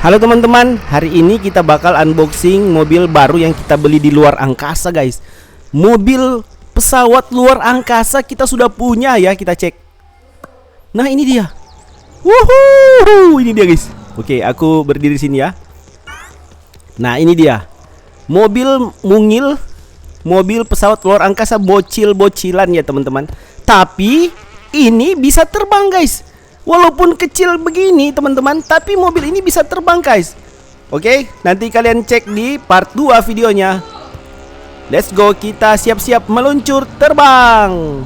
Halo teman-teman, hari ini kita bakal unboxing mobil baru yang kita beli di luar angkasa guys. Mobil pesawat luar angkasa kita sudah punya ya, kita cek. Nah ini dia. Wuhuu, ini dia guys. Oke, aku berdiri sini ya. Nah ini dia. Mobil mungil, mobil pesawat luar angkasa bocil-bocilan ya teman-teman. Tapi ini bisa terbang guys. Walaupun kecil begini teman-teman, tapi mobil ini bisa terbang guys. Oke, nanti kalian cek di part 2 videonya. Let's go, kita siap-siap meluncur terbang.